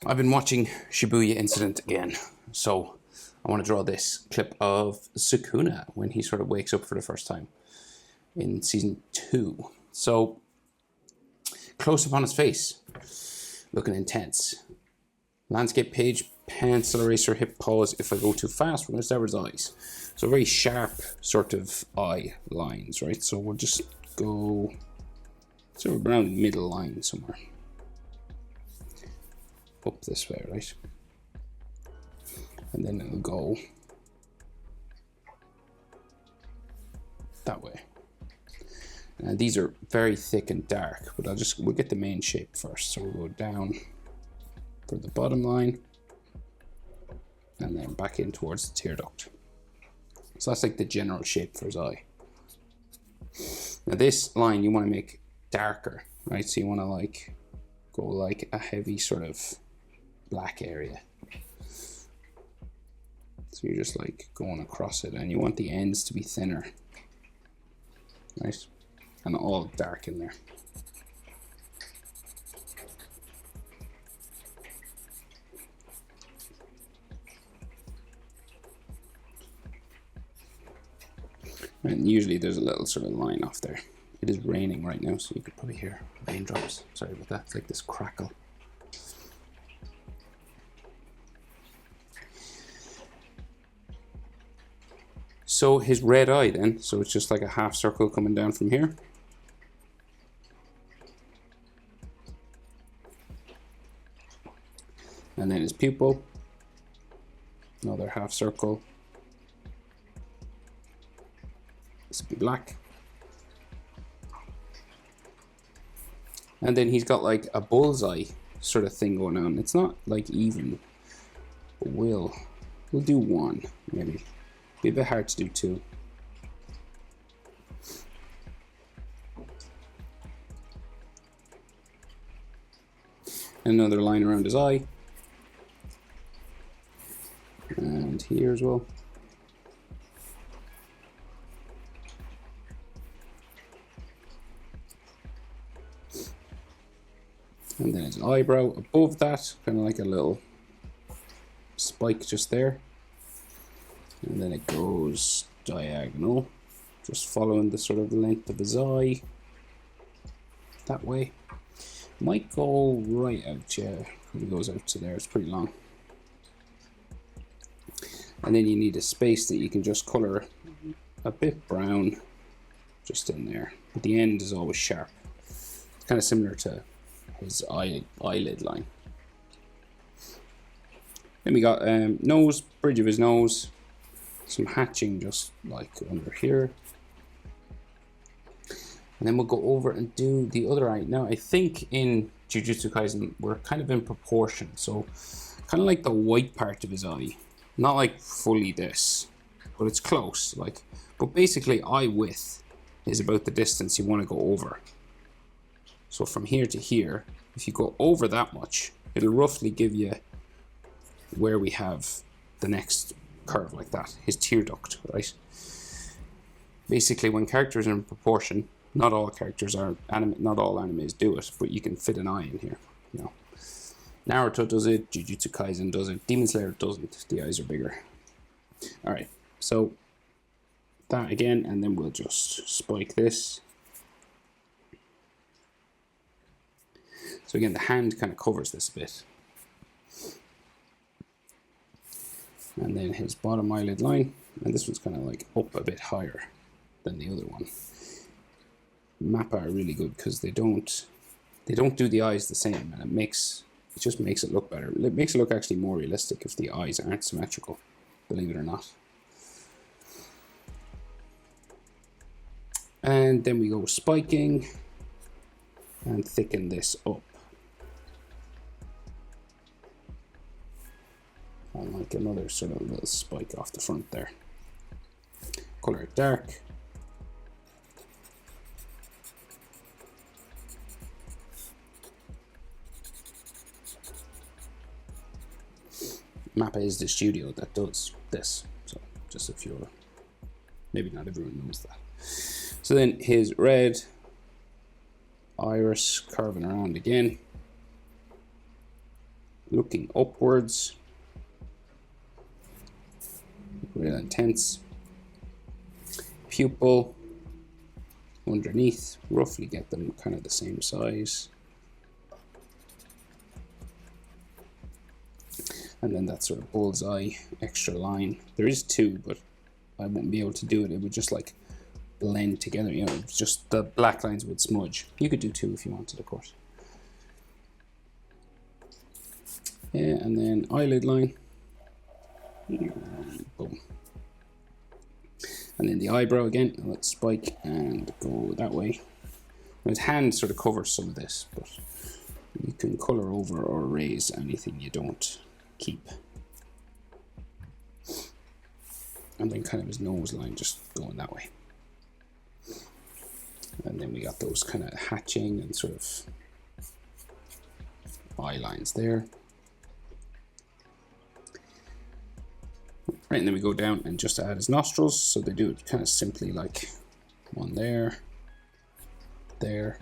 I've been watching Shibuya Incident again, so I want to draw this clip of Sukuna when he sort of wakes up for the first time in season 2. So, close up on his face, looking intense. Landscape page, pencil eraser, hip pause. If I go too fast, we're going to start with his eyes. So very sharp sort of eye lines, right? So we'll just go sort of around the middle line somewhere. Up this way, right? And then it'll go that way. And these are very thick and dark, but we'll get the main shape first. So we'll go down for the bottom line and then back in towards the tear duct. So that's like the general shape for his eye. Now this line you want to make darker, right? So you want to like go like a heavy sort of black area. So you're just like going across it, and you want the ends to be thinner, right? And all dark in there. And usually there's a little sort of line off there. It is raining right now, so you could probably hear raindrops. Sorry about that. It's like this crackle. So his red eye then, so it's just like a half circle coming down from here. And then his pupil, another half circle. This will be black. And then he's got like a bullseye sort of thing going on. It's not like even, but we'll do one maybe. Be a bit hard to do two. Another line around his eye. And here as well. And then his eyebrow above that, kind of like a little spike just there. And then it goes diagonal, just following the sort of length of his eye. That way. Might go right out, yeah. It goes out to there, it's pretty long. And then you need a space that you can just color a bit brown just in there. But the end is always sharp. It's kind of similar to his eyelid line. Then we got nose, bridge of his nose. Some hatching just like under here. And then we'll go over and do the other eye. Now I think in Jujutsu Kaisen we're kind of in proportion. So kind of like the white part of his eye. Not like fully this, but it's close. Like, but basically eye width is about the distance you want to go over. So from here to here, if you go over that much, it'll roughly give you where we have the next curve like that, his tear duct, right? Basically, when characters are in proportion, not all characters are not all animes do it, but you can fit an eye in here. You know, Naruto does it, Jujutsu Kaisen does it, Demon Slayer doesn't. The eyes are bigger. All right, so that again, and then we'll just spike this. So again, the hand kind of covers this a bit. And then his bottom eyelid line, and this one's kind of like up a bit higher than the other one. Mappa are really good because they don't do the eyes the same, and it just makes it look better. It makes it look actually more realistic if the eyes aren't symmetrical, believe it or not. And then we go spiking and thicken this up. And like another sort of little spike off the front there. Color it dark. Mappa is the studio that does this, so just if you're, maybe not everyone knows that. So then his red iris curving around again. looking upwards. Real intense. Pupil underneath, roughly get them kind of the same size. And then that sort of bullseye extra line. There is two, but I won't be able to do it. It would just like blend together, you know, just the black lines would smudge. You could do two if you wanted, of course. Yeah, and then eyelid line. Boom. And then the eyebrow again, let's spike and go that way. Now his hand sort of covers some of this, but you can color over or erase anything you don't keep. And then kind of his nose line just going that way. And then we got those kind of hatching and sort of eye lines there. Right, and then we go down and just add his nostrils. So they do it kind of simply like one there, there.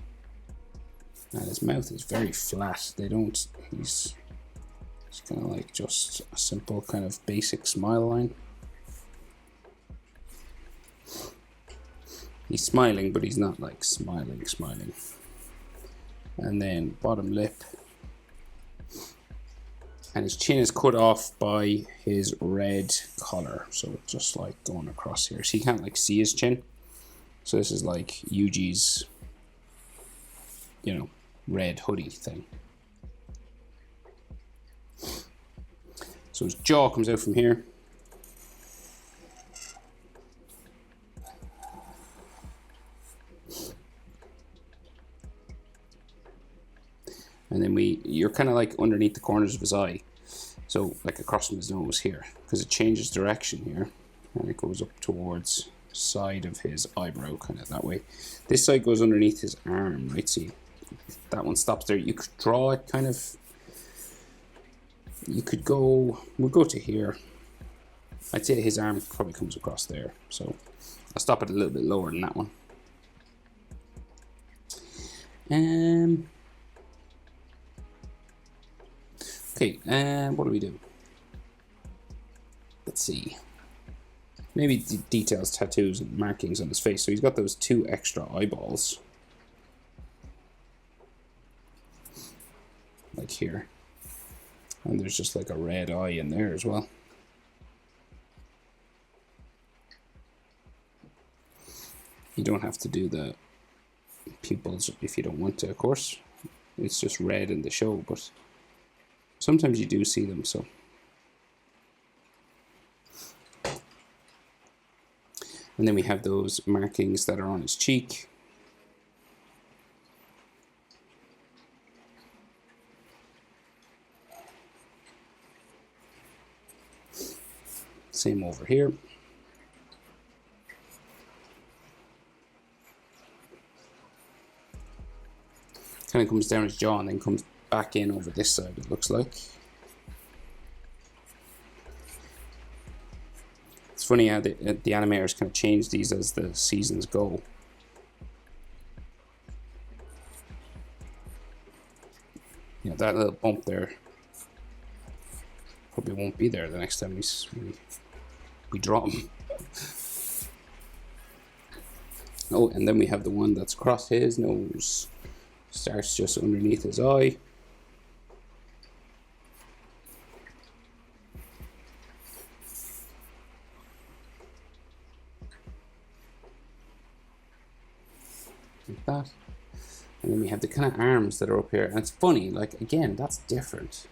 And his mouth is very flat. They don't, he's kind of like just a simple kind of basic smile line. He's smiling, but he's not like smiling. And then bottom lip. And his chin is cut off by his red collar. So it's just like going across here. So you can't like see his chin. So this is like Yuji's, you know, red hoodie thing. So his jaw comes out from here. And then you're kind of like underneath the corners of his eye. So like across from his nose here, because it changes direction here. And it goes up towards side of his eyebrow, kind of that way. This side goes underneath his arm, right? See, that one stops there. You could draw it kind of, you could go, we'll go to here. I'd say his arm probably comes across there. So I'll stop it a little bit lower than that one. Okay, what do we do? Let's see. Maybe details, tattoos, and markings on his face. So he's got those two extra eyeballs. Like here. And there's just like a red eye in there as well. You don't have to do the pupils if you don't want to, of course. It's just red in the show, but sometimes you do see them, so. And then we have those markings that are on his cheek. Same over here. Kind of comes down his jaw and then comes back in over this side, it looks like. It's funny how the animators kind of change these as the seasons go. You know, that little bump there probably won't be there the next time we draw him. Oh, and then we have the one that's across his nose. Starts just underneath his eye. Like that. And then we have the kind of arms that are up here. And it's funny, like, again, that's different.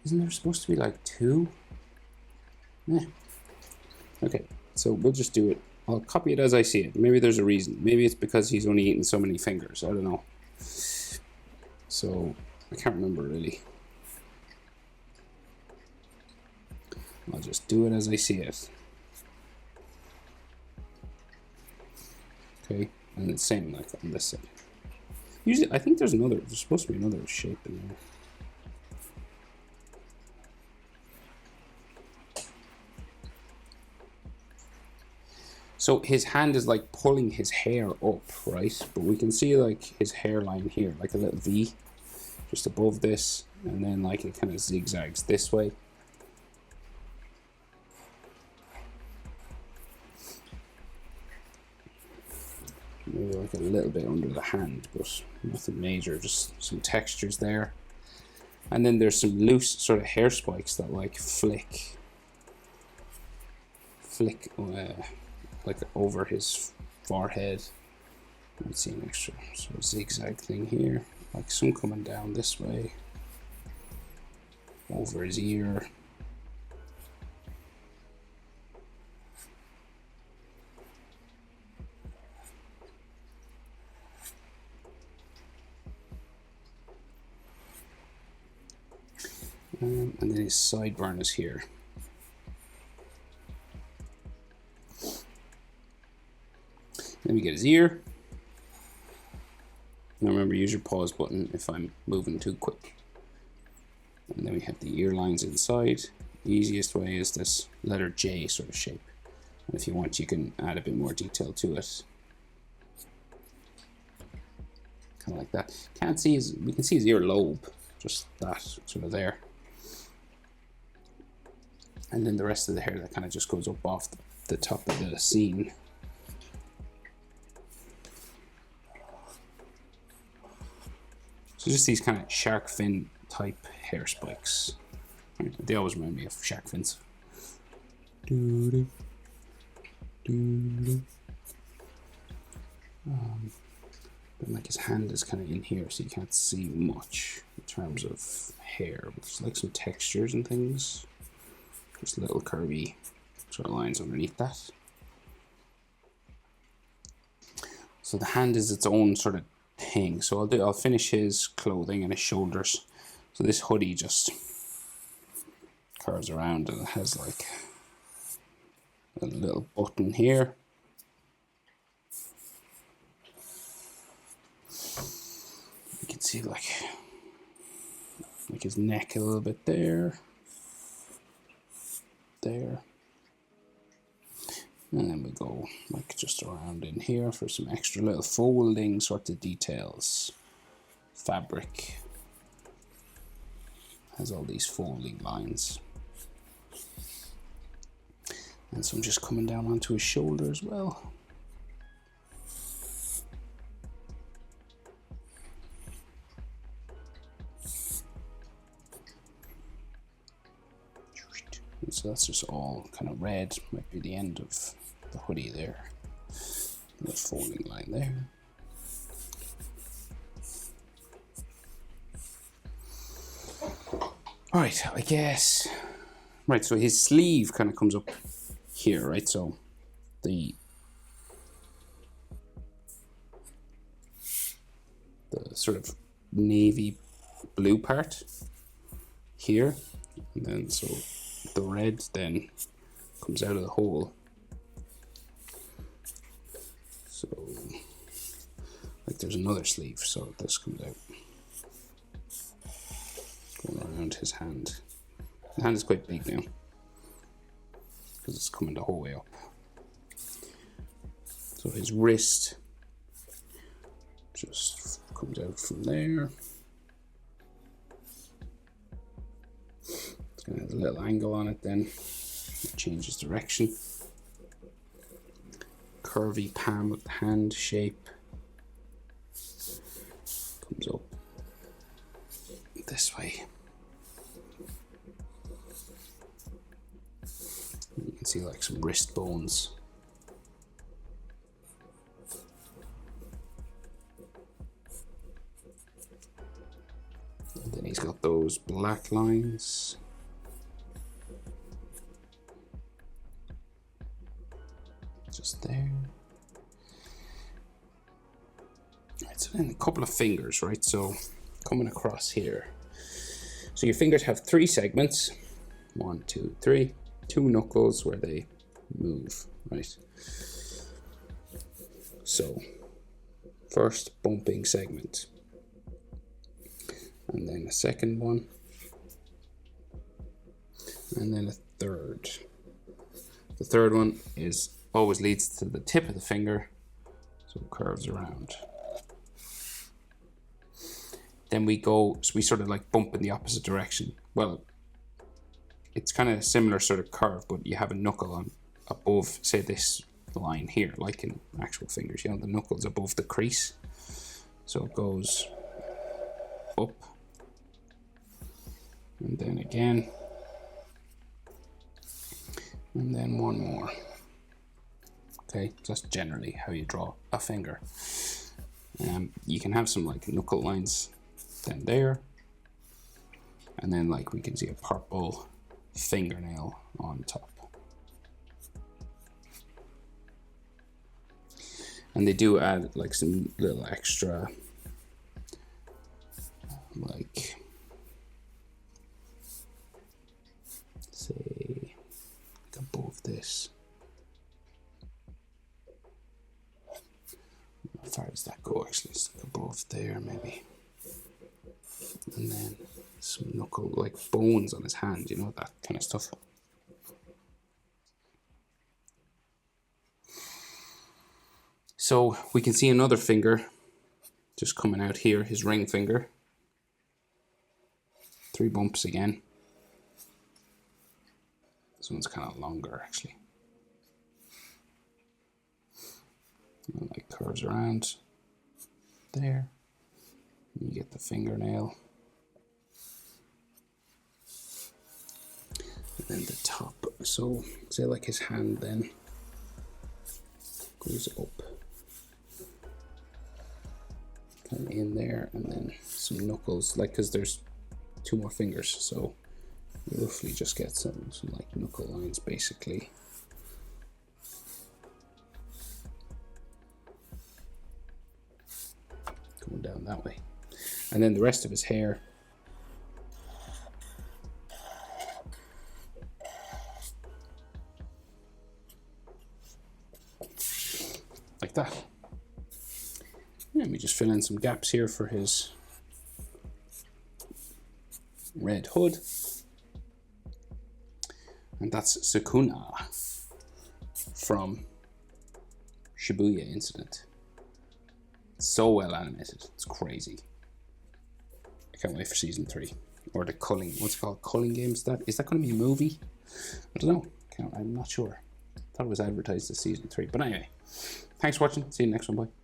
Isn't there supposed to be like two? Yeah. Okay, so we'll just do it. I'll copy it as I see it. Maybe there's a reason. Maybe it's because he's only eaten so many fingers. I don't know. So I can't remember really. I'll just do it as I see it. Okay, and the same like on this side. Usually, I think there's supposed to be another shape in there. So his hand is like pulling his hair up, right? But we can see like his hairline here, like a little V. just above this, and then like it kind of zigzags this way. Maybe like a little bit under the hand, but nothing major, just some textures there. And then there's some loose sort of hair spikes that like flick like over his forehead. Let's see an extra sort of zigzag thing here, like some coming down this way over his ear. And then his sideburn is here. Then we get his ear. Now remember, use your pause button if I'm moving too quick. And then we have the ear lines inside. The easiest way is this letter J sort of shape. And if you want, you can add a bit more detail to it. Kind of like that. Can't see his, we can see his ear lobe, just that sort of there. And then the rest of the hair that kind of just goes up off the top of the scene. So just these kind of shark fin type hair spikes. They always remind me of shark fins. Then like his hand is kind of in here, so you can't see much in terms of hair. But there's like some textures and things. Just little curvy sort of lines underneath that. So the hand is its own sort of thing. So I'll finish his clothing and his shoulders. So this hoodie just curves around and it has like a little button here. You can see like his neck a little bit there. There. And then we go like just around in here for some extra little folding sort of details. Fabric has all these folding lines. And some just coming down onto his shoulder as well. So that's just all kind of red, might be the end of the hoodie there. The folding line there. Right, I guess. Right, so his sleeve kind of comes up here, right? So the sort of navy blue part here, and then so the red then comes out of the hole. So like there's another sleeve, so this comes out going around his hand. The hand is quite big now because it's coming the whole way up. So his wrist just comes out from there. It's going to have a little angle on it then. It changes direction. Curvy palm of the hand shape. Comes up this way. You can see like some wrist bones. And then he's got those black lines. Just there. Right, so then a couple of fingers, right? So coming across here. So your fingers have 3 segments. 1, 2, 3. 2 knuckles where they move, right? So first bumping segment. And then a second one. And then a third. The third one is always leads to the tip of the finger, so it curves around. Then we go, so we sort of like bump in the opposite direction. Well, it's kind of a similar sort of curve, but you have a knuckle on above, say, this line here, like in actual fingers. You know, the knuckle's above the crease. So it goes up. And then again. And then one more. Okay, so that's generally how you draw a finger. You can have some like knuckle lines then there. And then like we can see a purple fingernail on top. And they do add like some little extra, like, say, above this. How far does that go actually? It's like above there maybe. And then some knuckle, like bones on his hand, you know, that kind of stuff. So we can see another finger just coming out here, his ring finger. 3 bumps again. This one's kind of longer actually. And like curves around there. You get the fingernail. And then the top. So say like his hand then goes up. Kind of in there, and then some knuckles, like, because there's 2 more fingers, so you roughly just get some like knuckle lines basically. Going down that way. And then the rest of his hair, like that. Let me just fill in some gaps here for his red hood. And that's Sukuna from Shibuya Incident. It's so well animated, it's crazy. I can't wait for season 3. Or the culling, what's it called? Culling Games? Is that going to be a movie? I don't know. I'm not sure. I thought it was advertised as season 3. But anyway, thanks for watching. See you next one. Bye.